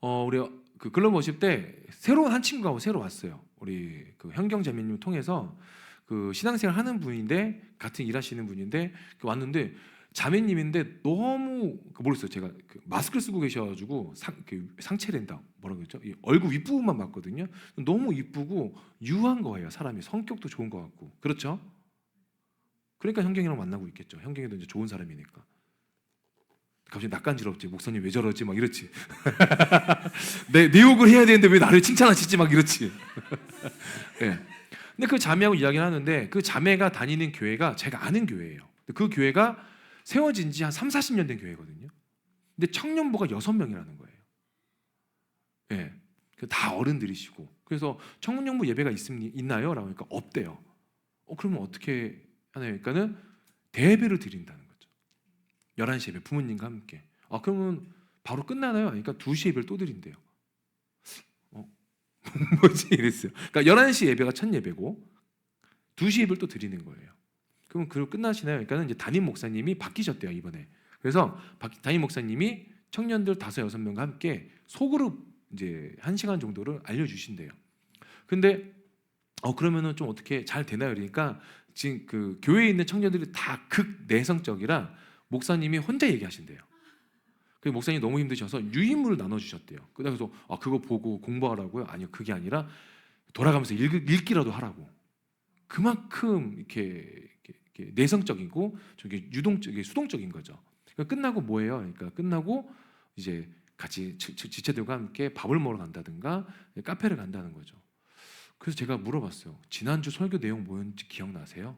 우리 그 글로벌 워십 때 새로운 한 친구가 새로 왔어요. 우리 그 현경자매님을 통해서 그 신앙생활 하는 분인데 같은 일하시는 분인데 왔는데 자매님인데 너무 모르겠어요. 제가 마스크를 쓰고 계셔가지고 상체된다 뭐라고 했죠? 얼굴 윗부분만 봤거든요. 너무 이쁘고 유한 거예요. 사람이 성격도 좋은 것 같고 그렇죠? 그러니까 현경이랑 만나고 있겠죠. 현경이도 이제 좋은 사람이니까. 갑자기 낯간지럽지. 목사님 왜 저러지? 막 이렇지. 내 욕을 해야 되는데 왜 나를 칭찬하시지? 막 이렇지. 네. 근데 그 자매하고 이야기를 하는데 그 자매가 다니는 교회가 제가 아는 교회예요. 그 교회가 세워진 지 한 3, 40년 된 교회거든요. 근데 청년부가 6명이라는 거예요. 예. 네. 다 어른들이시고. 그래서 청년부 예배가 있나요? 라고 하니까 없대요. 그러면 어떻게 하나요? 그러니까는 대예배를 드린다는 거죠. 11시 예배 부모님과 함께. 그러면 바로 끝나나요? 그러니까 2시 예배를 또 드린대요. 뭐지? 이랬어요. 그러니까 11시 예배가 첫 예배고 2시 예배를 또 드리는 거예요. 그럼 그리고 끝나시나요? 그러니까 이제 담임 목사님이 바뀌셨대요, 이번에. 그래서 담임 목사님이 청년들 5, 6명과 함께 소그룹 이제 1시간 정도를 알려주신대요. 근데 그러면은 좀 어떻게 잘 되나요? 그러니까 지금 그 교회에 있는 청년들이 다 극내성적이라 목사님이 혼자 얘기하신대요. 그 목사님 너무 힘드셔서 유인물을 나눠주셨대요. 그래서 그거 보고 공부하라고요? 아니요, 그게 아니라 돌아가면서 읽기라도 하라고. 그만큼 이렇게 내성적이고 저게 수동적인 거죠. 그러니까 끝나고 뭐예요? 그러니까 끝나고 이제 같이 지체들과 함께 밥을 먹으러 간다든가 카페를 간다는 거죠. 그래서 제가 물어봤어요. 지난주 설교 내용 뭐였는지 기억나세요?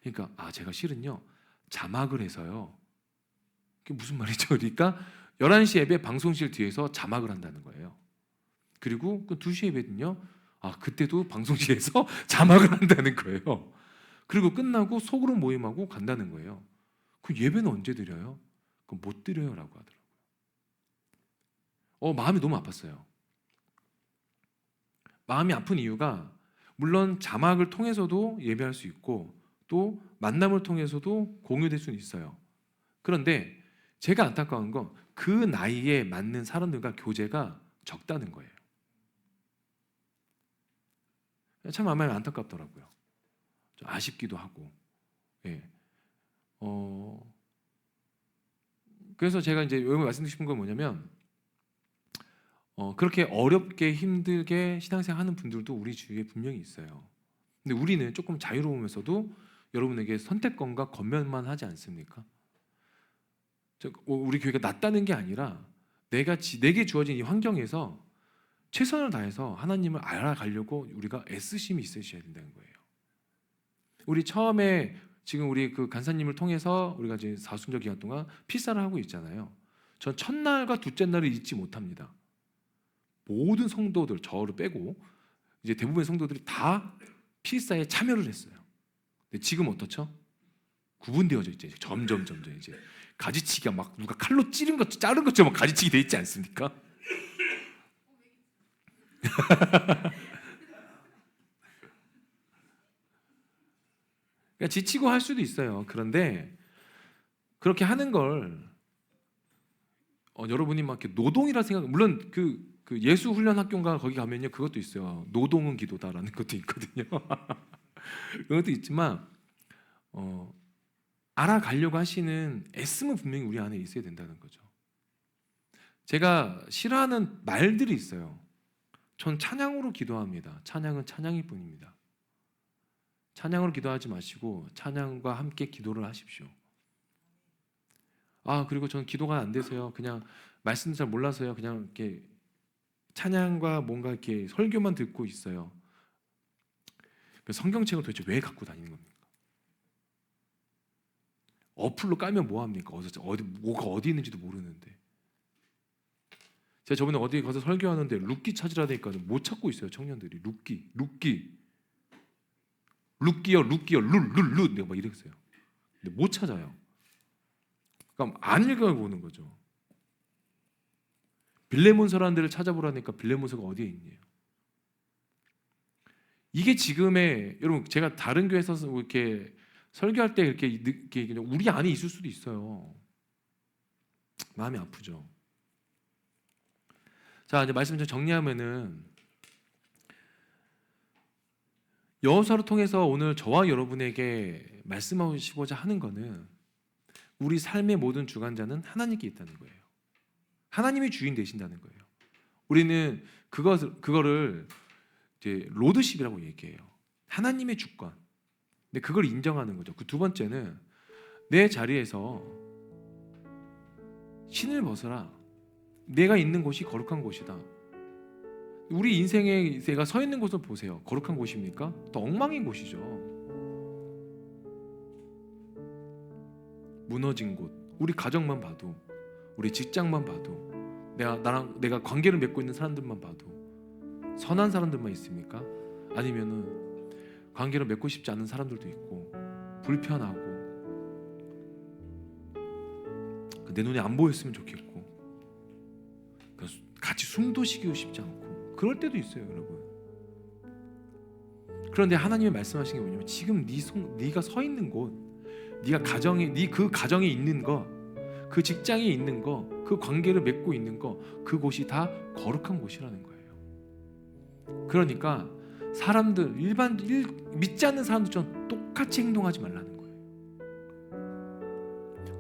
그러니까 제가 실은요 자막을 해서요. 그게 무슨 말이죠? 그러니까 11시 예배 방송실 뒤에서 자막을 한다는 거예요. 그리고 그 2시 예배는요. 그때도 방송실에서 자막을 한다는 거예요. 그리고 끝나고 소그룹 모임하고 간다는 거예요. 그 예배는 언제 드려요? 그럼 못 드려요 라고 하더라고요. 마음이 너무 아팠어요. 마음이 아픈 이유가 물론 자막을 통해서도 예배할 수 있고 또 만남을 통해서도 공유될 수는 있어요. 그런데 제가 안타까운 건 그 나이에 맞는 사람들과 교제가 적다는 거예요. 참 마음이 안타깝더라고요. 좀 아쉽기도 하고. 예. 그래서 제가 이제 여기 말씀드리고 싶은 건 뭐냐면 그렇게 어렵게 힘들게 신앙생활 하는 분들도 우리 주위에 분명히 있어요. 근데 우리는 조금 자유로우면서도 여러분에게 선택권과 권면만 하지 않습니까? 우리 교회가 낫다는 게 아니라 내게 주어진 이 환경에서 최선을 다해서 하나님을 알아가려고 우리가 애쓰심이 있으셔야 된다는 거예요. 우리 처음에 지금 우리 그 간사님을 통해서 우리가 이제 사순절 기간 동안 필사를 하고 있잖아요. 전 첫날과 둘째 날을 잊지 못합니다. 모든 성도들 저를 빼고 이제 대부분의 성도들이 다 필사에 참여를 했어요. 근데 지금 어떻죠? 구분되어져 있죠. 점점 이제 가지치기가 막 누가 칼로 자른 것처럼 가지치기 돼 있지 않습니까? 그러니까 지치고 할 수도 있어요. 그런데 그렇게 하는 걸 여러분이 막 이렇게 노동이라 생각, 물론 그 예수 훈련 학교인가 거기 가면요 그것도 있어요. 노동은 기도다라는 것도 있거든요. 그런 것도 있지만 알아가려고 하시는 애씀은 분명히 우리 안에 있어야 된다는 거죠. 제가 싫어하는 말들이 있어요. 전 찬양으로 기도합니다. 찬양은 찬양일 뿐입니다. 찬양으로 기도하지 마시고 찬양과 함께 기도를 하십시오. 그리고 저는 기도가 안 돼서요. 그냥 말씀도 잘 몰라서요. 그냥 이렇게 찬양과 뭔가 이렇게 설교만 듣고 있어요. 성경책을 도대체 왜 갖고 다니는 겁니까? 어플로 깔면 뭐 합니까? 뭐가 어디 있는지도 모르는데. 제가 저번에 어디 가서 설교하는데 룻기 찾으라니까 못 찾고 있어요. 청년들이 룻기요 룰 내가 막 이랬어요. 근데 못 찾아요. 그러니까 안 읽어보는 거죠. 빌레몬서라는 데를 찾아보라니까 빌레몬서가 어디에 있냐. 이게 지금의 여러분 제가 다른 교회에서 이렇게 설교할 때 이렇게 우리 안에 있을 수도 있어요. 마음이 아프죠. 자, 이제 말씀 좀 정리하면은 여호수아를 통해서 오늘 저와 여러분에게 말씀하시고자 하는 거는 우리 삶의 모든 주관자는 하나님께 있다는 거예요. 하나님이 주인 되신다는 거예요. 우리는 그거를 이제 로드십이라고 얘기해요. 하나님의 주권. 근데 그걸 인정하는 거죠. 그 두 번째는 내 자리에서 신을 벗어라. 내가 있는 곳이 거룩한 곳이다. 우리 인생에 내가 서 있는 곳을 보세요. 거룩한 곳입니까? 또 엉망인 곳이죠. 무너진 곳. 우리 가정만 봐도, 우리 직장만 봐도, 내가 관계를 맺고 있는 사람들만 봐도 선한 사람들만 있습니까? 아니면은 관계를 맺고 싶지 않은 사람들도 있고 불편하고 내 눈에 안 보였으면 좋겠고 같이 숨도 쉬기도 쉽지 않고 그럴 때도 있어요, 여러분. 그런데 하나님이 말씀하시는 게 뭐냐면 지금 네가 서 있는 곳, 그 가정에 있는 거, 그 직장에 있는 거, 그 관계를 맺고 있는 거, 그곳이 다 거룩한 곳이라는 거예요. 그러니까 사람들 믿지 않는 사람들처럼 똑같이 행동하지 말라는 거예요.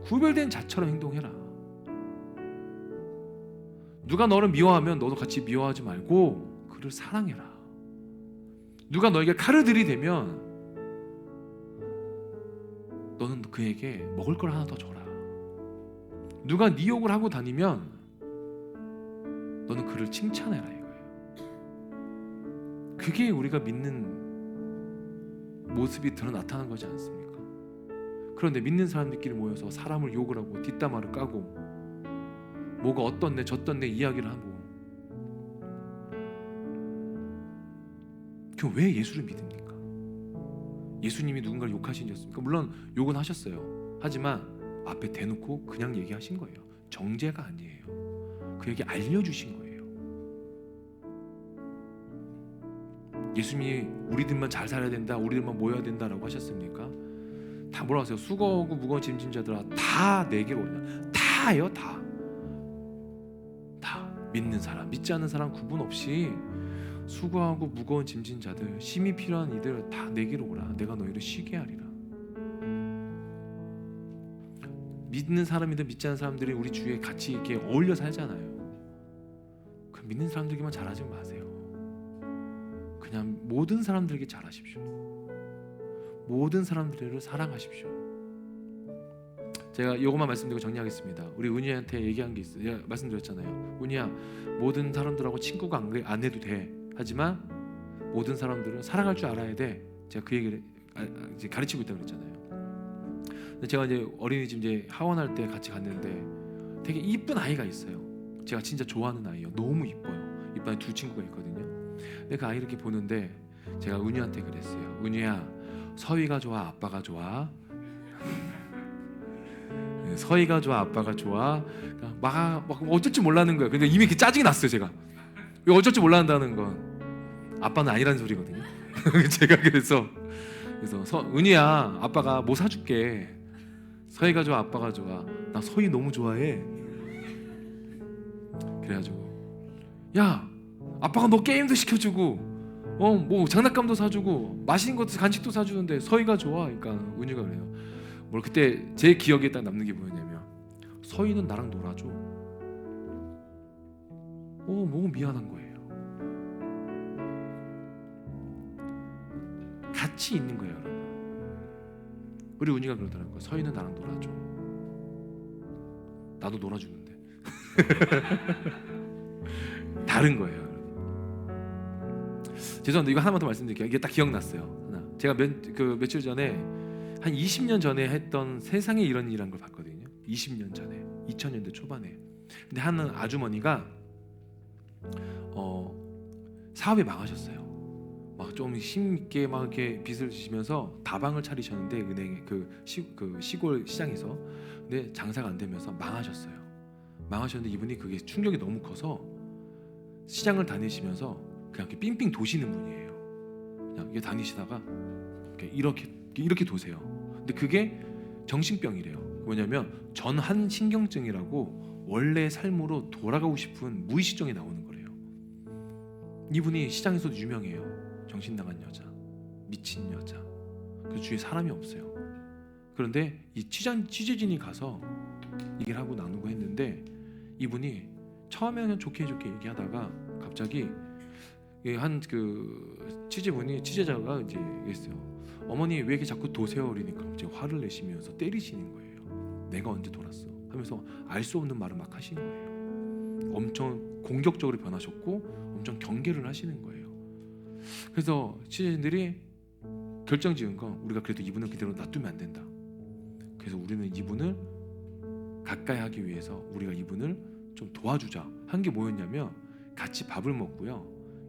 구별된 자처럼 행동해라. 누가 너를 미워하면 너도 같이 미워하지 말고 그를 사랑해라. 누가 너에게 칼을 들이대면 너는 그에게 먹을 걸 하나 더 줘라. 누가 네 욕을 하고 다니면 너는 그를 칭찬해라 이거예요. 그게 우리가 믿는 모습이 나타난 거지 않습니까? 그런데 믿는 사람들끼리 모여서 사람을 욕을 하고 뒷담화를 까고 뭐가 어떻네 저떻네 이야기를 하고 그럼 왜 예수를 믿습니까? 예수님이 누군가를 욕하신 적 있습니까? 물론 욕은 하셨어요. 하지만 앞에 대놓고 그냥 얘기하신 거예요. 정죄가 아니에요. 그에게 알려주신 거예요. 예수님이 우리들만 잘 살아야 된다, 우리들만 모여야 된다라고 하셨습니까? 다 뭐라고 하세요? 수고하고 무거운 짐진 자들아 다 내게로 오라. 다요, 다. 믿는 사람, 믿지 않는 사람 구분 없이 수고하고 무거운 짐진 자들, 힘이 필요한 이들 다 내게로 오라. 내가 너희를 쉬게 하리라. 믿는 사람이든 믿지 않는 사람들이 우리 주위에 같이 이렇게 어울려 살잖아요. 그 믿는 사람들에게만 잘하지 마세요. 그냥 모든 사람들에게 잘하십시오. 모든 사람들을 사랑하십시오. 제가 이것만 말씀드리고 정리하겠습니다. 우리 은희한테 얘기한 게 있어요. 제가 말씀드렸잖아요. 은희야, 모든 사람들하고 친구가 안 해도 돼. 하지만 모든 사람들은 사랑할 줄 알아야 돼. 제가 그 얘기를 이제 가르치고 있다고 그랬잖아요. 근데 제가 이제 어린이집 이제 하원할 때 같이 갔는데 되게 이쁜 아이가 있어요. 제가 진짜 좋아하는 아이예요. 너무 이뻐요. 이쁜 아이 두 친구가 있거든요. 근데 그 아이 이렇게 보는데 제가 은희한테 그랬어요. 은희야, 서희가 좋아, 아빠가 좋아? 서희가 좋아, 아빠가 좋아? 막 어쩔 줄 몰라는 거예요. 근데 이미 짜증이 났어요. 제가 왜 어쩔 줄 몰란다는 건 아빠는 아니라는 소리거든요. 제가 그래서 은희야, 아빠가 뭐 사줄게. 서희가 좋아, 아빠가 좋아? 나 서희 너무 좋아해. 그래가지고 야, 아빠가 너 게임도 시켜주고 뭐 장난감도 사주고 맛있는 것도 간식도 사주는데 서희가 좋아? 그러니까 은희가 그래요. 뭘 그때 제 기억에 딱 남는 게 뭐였냐면 서희는 나랑 놀아줘. 너무 미안한 거예요. 같이 있는 거예요, 여러분. 우리 은희가 그러더라고요. 서희는 나랑 놀아줘. 나도 놀아주는데. 다른 거예요, 여러분. 죄송한데 이거 하나만 더 말씀드릴게요. 이게 딱 기억났어요. 하나. 제가 며칠 전에 한 20년 전에 했던 세상에 이런 일이라는 걸 봤거든요. 20년 전에, 2000년대 초반에. 근데 한 아주머니가 사업이 망하셨어요. 막 좀 힘있게 막 이렇게 빚을 지시면서 다방을 차리셨는데 은행에 그 시골 시장에서. 근데 장사가 안 되면서 망하셨어요. 망하셨는데 이분이 그게 충격이 너무 커서 시장을 다니시면서 그냥 이렇게 삥삥 도시는 분이에요. 그냥 이렇게 다니시다가 이렇게 도세요. 근데 그게 정신병이래요. 뭐냐면 전한 신경증이라고 원래 삶으로 돌아가고 싶은 무의식적이 나오는 거래요. 이분이 시장에서도 유명해요. 정신 나간 여자, 미친 여자. 그 주위에 사람이 없어요. 그런데 이 취재진이 가서 얘기를 하고 나누고 했는데 이분이 처음에는 좋게 얘기하다가 갑자기 한 취재자가 이제 얘기했어요. 어머니 왜 이렇게 자꾸 도세요? 그러니까 갑자기 화를 내시면서 때리시는 거예요. 내가 언제 돌았어? 하면서 알 수 없는 말을 막 하시는 거예요. 엄청 공격적으로 변하셨고 엄청 경계를 하시는 거예요. 그래서 취재진들이 결정 지은 건 우리가 그래도 이분을 그대로 놔두면 안 된다. 그래서 우리는 이분을 가까이 하기 위해서 우리가 이분을 좀 도와주자 한 게 뭐였냐면 같이 밥을 먹고요.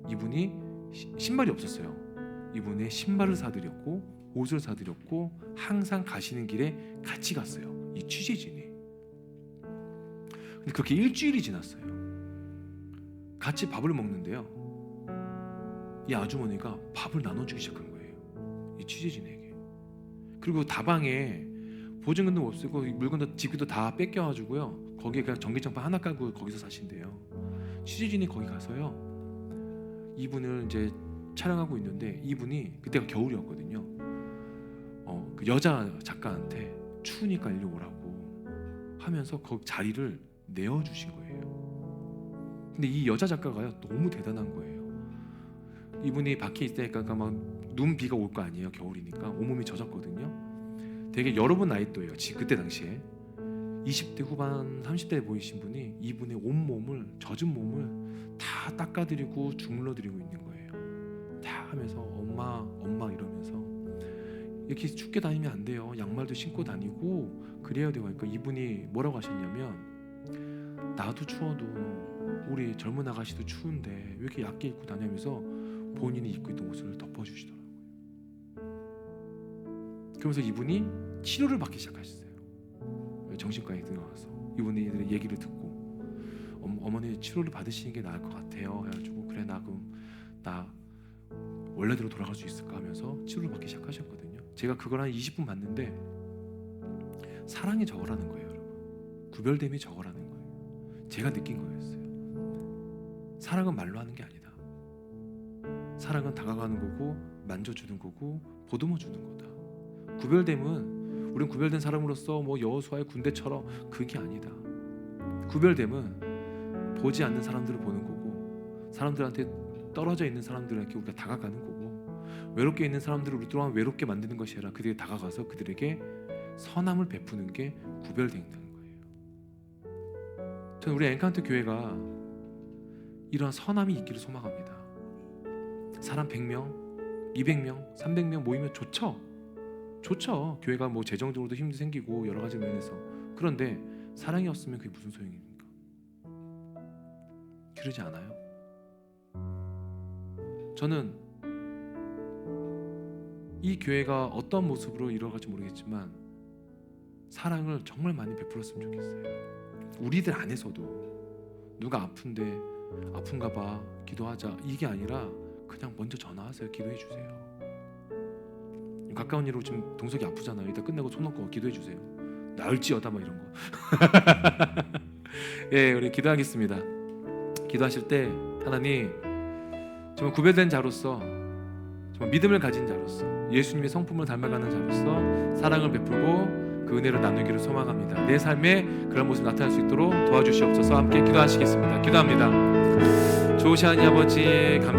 이분이 신발이 없었어요. 이분의 신발을 사드렸고 옷을 사드렸고 항상 가시는 길에 같이 갔어요. 이 취재진이. 근데 그렇게 일주일이 지났어요. 같이 밥을 먹는데요. 이 아주머니가 밥을 나눠주기 시작한 거예요. 이 취재진에게. 그리고 다방에 보증금도 못 쓰고 물건도 집기도 다 뺏겨가지고요. 거기에 그냥 전기장판 하나 깔고 거기서 사신대요. 취재진이 거기 가서요. 이분을 이제 촬영하고 있는데 이분이 그때가 겨울이었거든요. 그 여자 작가한테 추우니까 일로 오라고 하면서 그 자리를 내어주신 거예요. 근데 이 여자 작가가요 너무 대단한 거예요. 이분이 밖에 있으니까 막 눈비가 올 거 아니에요. 겨울이니까 온몸이 젖었거든요. 되게 여러 분 나이 또예요. 그때 당시에 20대 후반 30대에 보이신 분이 이분의 온몸을 젖은 몸을 다 닦아드리고 주물러드리고 있는 거예요. 다 하면서 엄마 이러면서 이렇게 춥게 다니면 안 돼요. 양말도 신고 다니고 그래야 돼요. 그러니까 이분이 뭐라고 하셨냐면 나도 추워도 우리 젊은 아가씨도 추운데 왜 이렇게 얇게 입고 다니면서 본인이 입고 있던 옷을 덮어주시더라고요. 그러면서 이분이 치료를 받기 시작하셨어요. 정신과에 들어가서 이분들의 얘기를 듣고 어머니 치료를 받으시는 게 나을 것 같아요. 해가지고 그래 나 그럼 나 원래대로 돌아갈 수 있을까 하면서 치료를 받기 시작하셨거든요. 제가 그걸 한 20분 봤는데 사랑이 저거라는 거예요, 여러분. 구별됨이 저거라는 거예요. 제가 느낀 거였어요. 사랑은 말로 하는 게 아니다. 사랑은 다가가는 거고 만져주는 거고 보듬어 주는 거다. 구별됨은 우린 구별된 사람으로서 뭐 여호수아의 군대처럼 그게 아니다. 구별됨은 보지 않는 사람들을 보는 거고 사람들한테 떨어져 있는 사람들에게 우리가 다가가는 거고 외롭게 있는 사람들을 우리 또한 외롭게 만드는 것이 아니라 그들에게 다가가서 그들에게 선함을 베푸는 게 구별된다는 거예요. 저는 우리 엔카운트 교회가 이러한 선함이 있기를 소망합니다. 사람 100명, 200명, 300명 모이면 좋죠. 교회가 뭐 재정적으로도 힘도 생기고 여러 가지 면에서. 그런데 사랑이 없으면 그게 무슨 소용입니까? 그러지 않아요? 저는 이 교회가 어떤 모습으로 이뤄갈지 모르겠지만 사랑을 정말 많이 베풀었으면 좋겠어요. 우리들 안에서도 누가 아픈데 아픈가 봐 기도하자 이게 아니라 그냥 먼저 전화하세요. 기도해 주세요. 가까운 일로 지금 동석이 아프잖아요. 이따 끝내고 손 얹고 기도해 주세요. 나을지어다 막 이런 거. 예, 우리 기도하겠습니다. 기도하실 때 하나님 정말 구별된 자로서 정말 믿음을 가진 자로서 예수님의 성품을 닮아가는 자로서 사랑을 베풀고 그 은혜를 나누기를 소망합니다. 내 삶에 그런 모습 나타날 수 있도록 도와주시옵소서. 함께 기도하시겠습니다. 기도합니다. 좋으신 하나님 아버지 감사합니다.